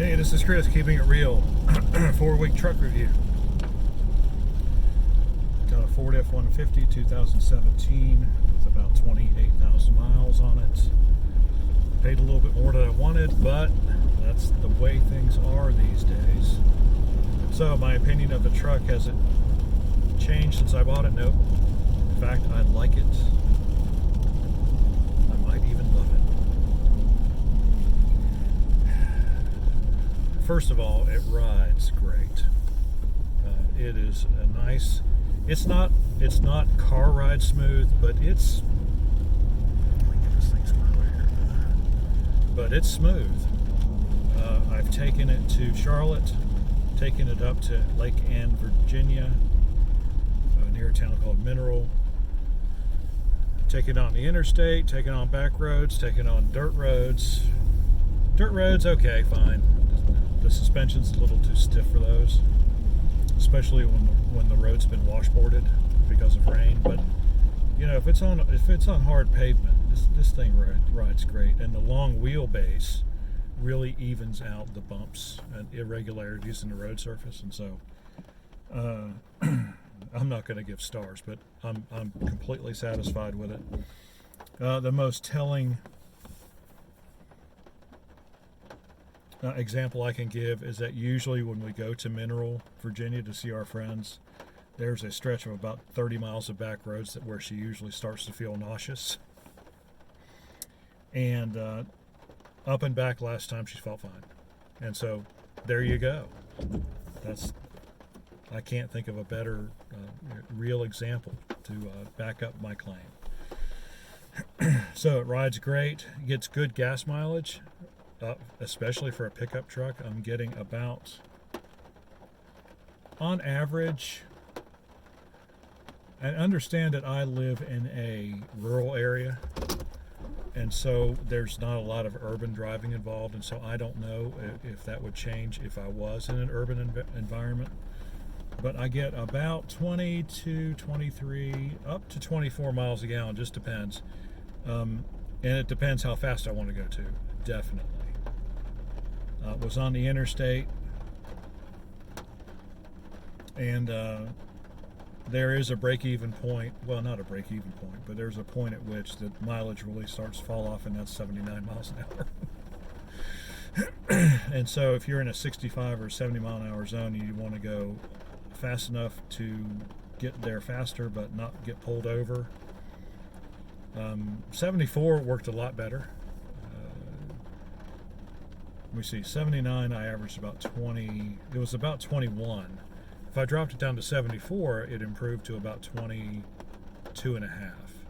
Hey, this is Chris, keeping it real. 4-week truck review. Got a Ford F150 2017 with about 28,000 miles on it. Paid a little bit more than I wanted, but that's the way things are these days. So my opinion of the truck, has it changed since I bought it? Nope. In fact, I like it. I might even love it. First of all, it rides great. It is a nice. It's not car ride smooth, but it's. Let me get this thing squared away here. But it's smooth. I've taken it to Charlotte, taken it up to Lake Ann, Virginia, near a town called Mineral. Taken on the interstate, taken on back roads, taken on dirt roads. Dirt roads, okay, fine. The suspension's a little too stiff for those, especially when the road's been washboarded because of rain. But you know, if it's on hard pavement, this thing rides great, and the long wheelbase really evens out the bumps and irregularities in the road surface. And so, I'm not going to give stars, but I'm completely satisfied with it. The most telling example I can give is that usually when we go to Mineral, Virginia to see our friends, there's a stretch of about 30 miles of back roads where she usually starts to feel nauseous. And up and back last time she felt fine. And so there you go. I can't think of a better real example to back up my claim. So it rides great, gets good gas mileage. Especially for a pickup truck, I'm getting about, on average, and understand that I live in a rural area, and so there's not a lot of urban driving involved, and so I don't know if that would change if I was in an urban environment, but I get about 20 to 23, up to 24 miles a gallon, just depends, and it depends how fast I want to go to, definitely. Was on the interstate, and there is a break-even point. Well, not a break-even point, but there's a point at which the mileage really starts to fall off, and that's 79 miles an hour. And so if you're in a 65 or 70 mile an hour zone, you want to go fast enough to get there faster but not get pulled over. 74 worked a lot better. Let me see, 79 I averaged about 20, it was about 21. If I dropped it down to 74, it improved to about 22 and a half.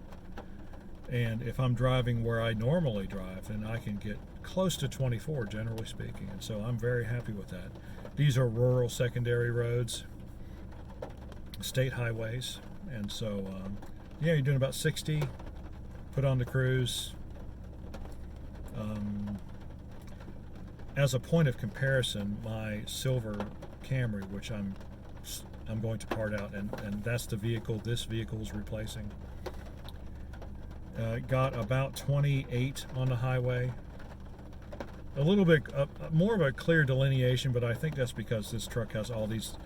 And if I'm driving where I normally drive, then I can get close to 24, generally speaking. And so I'm very happy with that. These are rural secondary roads, state highways. And so, yeah, you're doing about 60, put on the cruise. As a point of comparison, my silver Camry, which I'm going to part out, and that's the vehicle this vehicle is replacing, got about 28 on the highway. A little bit more of a clear delineation, but I think that's because this truck has all these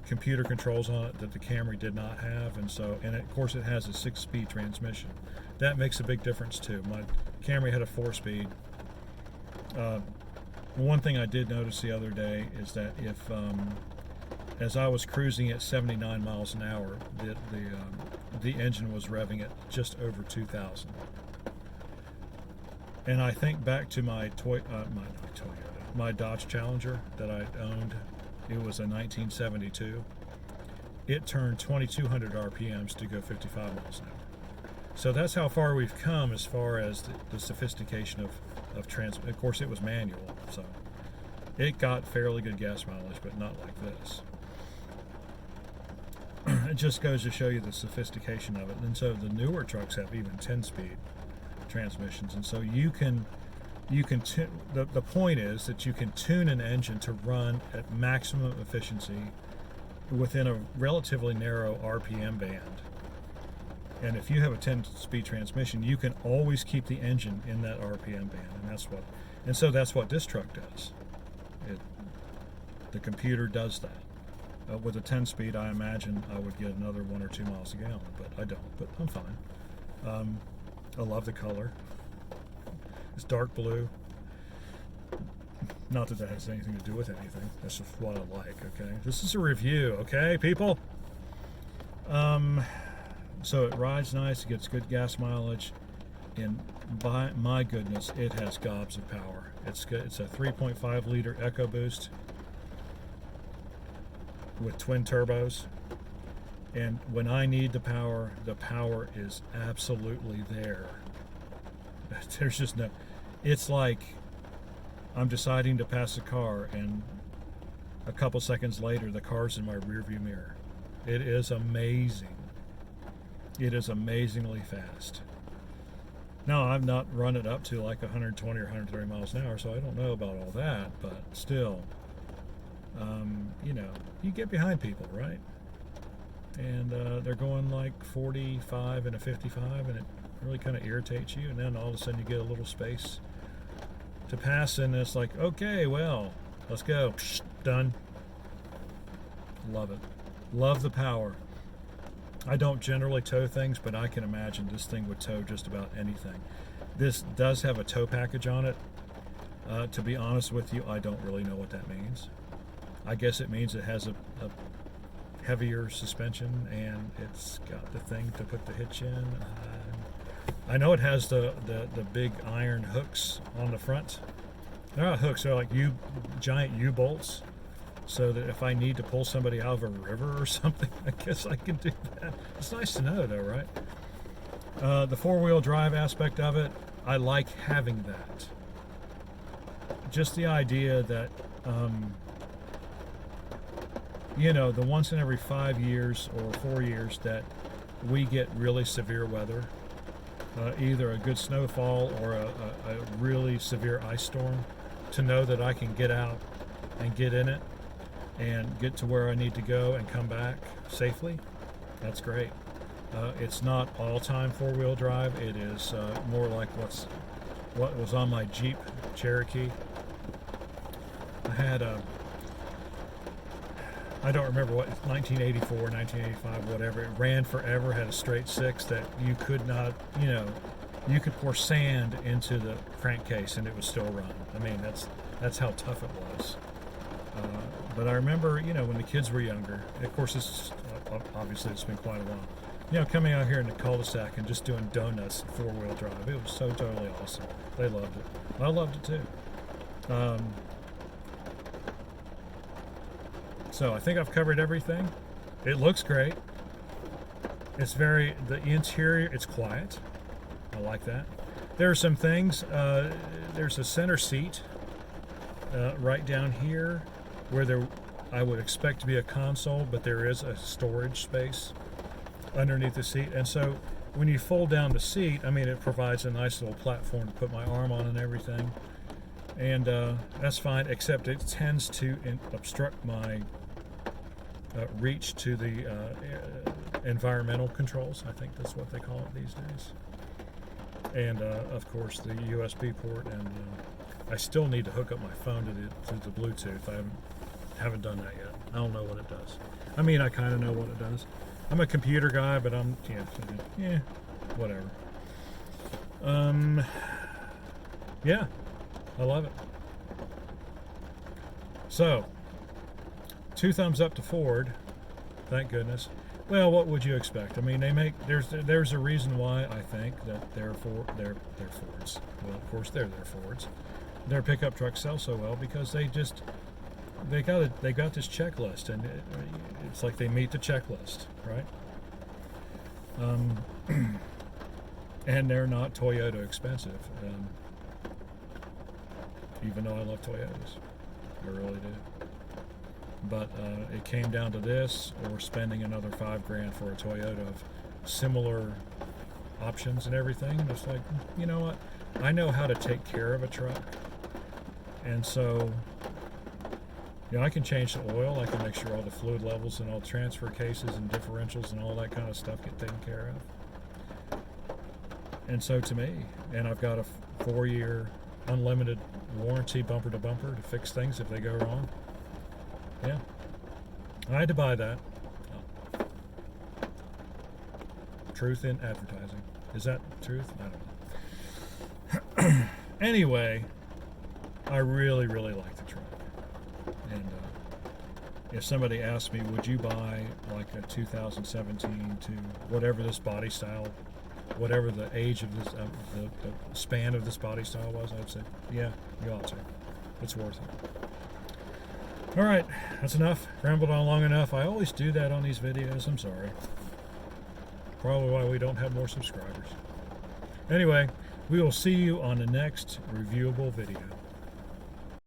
computer controls on it that the Camry did not have, and of course it has a 6-speed transmission. That makes a big difference too. My Camry had a 4-speed. One thing I did notice the other day is that if, as I was cruising at 79 miles an hour, the engine was revving at just over 2,000. And I think back to my my Dodge Challenger that I owned. It was a 1972. It turned 2,200 RPMs to go 55 miles an hour. So that's how far we've come as far as the sophistication of transmission. Of course, it was manual, so it got fairly good gas mileage, but not like this. It just goes to show you the sophistication of it. And so the newer trucks have even 10-speed transmissions, and so you can the point is that you can tune an engine to run at maximum efficiency within a relatively narrow RPM band. And if you have a 10-speed transmission, you can always keep the engine in that RPM band, and so that's what this truck does. The computer does that. With a 10-speed, I imagine I would get another 1 or 2 miles a gallon, but I don't. But I'm fine. I love the color. It's dark blue. Not that that has anything to do with anything. That's just what I like, okay? This is a review, okay, people? So it rides nice. It gets good gas mileage. And by my goodness, it has gobs of power. It's good. It's a 3.5 liter EcoBoost with twin turbos. And when I need the power is absolutely there. There's just no... It's like I'm deciding to pass a car, and a couple seconds later, the car's in my rearview mirror. It is amazing. It is amazingly fast. Now, I've not run it up to like 120 or 130 miles an hour, so I don't know about all that, but still, you know, you get behind people, right? And they're going like 45 and a 55, and it really kind of irritates you, and then all of a sudden you get a little space to pass, and it's like, okay, well, let's go. Psh, done. Love it. Love the power. I don't generally tow things, but I can imagine this thing would tow just about anything. This does have a tow package on it. To be honest with you, I don't really know what that means. I guess it means it has a heavier suspension, and it's got the thing to put the hitch in. I know it has the big iron hooks on the front. They're not hooks, they're like giant U-bolts, so that if I need to pull somebody out of a river or something, I guess I can do that. It's nice to know, though, right? The four-wheel drive aspect of it, I like having that. Just the idea that, you know, the once in every 5 years or 4 years that we get really severe weather, either a good snowfall or a really severe ice storm, to know that I can get out and get in it and get to where I need to go and come back safely, that's great. It's not all-time four-wheel drive. It is more like what was on my Jeep Cherokee. I had I don't remember what, 1984, 1985, whatever. It ran forever, had a straight six that you could not, you know, you could pour sand into the crankcase and it would still run. I mean, that's how tough it was. But I remember, you know, when the kids were younger, of course, this obviously it's been quite a while, you know, coming out here in the cul-de-sac and just doing donuts four-wheel drive. It was so totally awesome. They loved it. I loved it too. So I think I've covered everything. It looks great. It's the interior, it's quiet. I like that. There are some things. There's a center seat right down here where I would expect to be a console, but there is a storage space underneath the seat. And so when you fold down the seat, I mean, it provides a nice little platform to put my arm on and everything. And that's fine, except it tends to obstruct my reach to the environmental controls. I think that's what they call it these days. And of course the USB port, and I still need to hook up my phone to the Bluetooth. I haven't done that yet. I don't know what it does. I mean, I kind of know what it does. I'm a computer guy, but yeah, whatever. Yeah, I love it. So, 2 thumbs up to Ford. Thank goodness. Well, what would you expect? I mean, there's a reason why I think that they're Fords. Well, of course they're Fords. Their pickup trucks sell so well because they got this checklist, and it's like they meet the checklist, right? And they're not Toyota expensive, even though I love Toyotas. I really do. But it came down to this, or spending another $5,000 for a Toyota of similar options and everything. And it's like, you know what? I know how to take care of a truck, and so, you know, I can change the oil. I can make sure all the fluid levels and all transfer cases and differentials and all that kind of stuff get taken care of. And so to me, and I've got a 4-year unlimited warranty, bumper to bumper, to fix things if they go wrong. Yeah. I had to buy that. Truth in advertising. Is that truth? I don't know. Anyway, I really, really like the truck. And if somebody asked me, would you buy like a 2017 to whatever this body style, whatever the age of this, the span of this body style was, I'd say, yeah, you ought to. It's worth it. All right, that's enough. Rambled on long enough. I always do that on these videos. I'm sorry. Probably why we don't have more subscribers. Anyway, we will see you on the next reviewable video.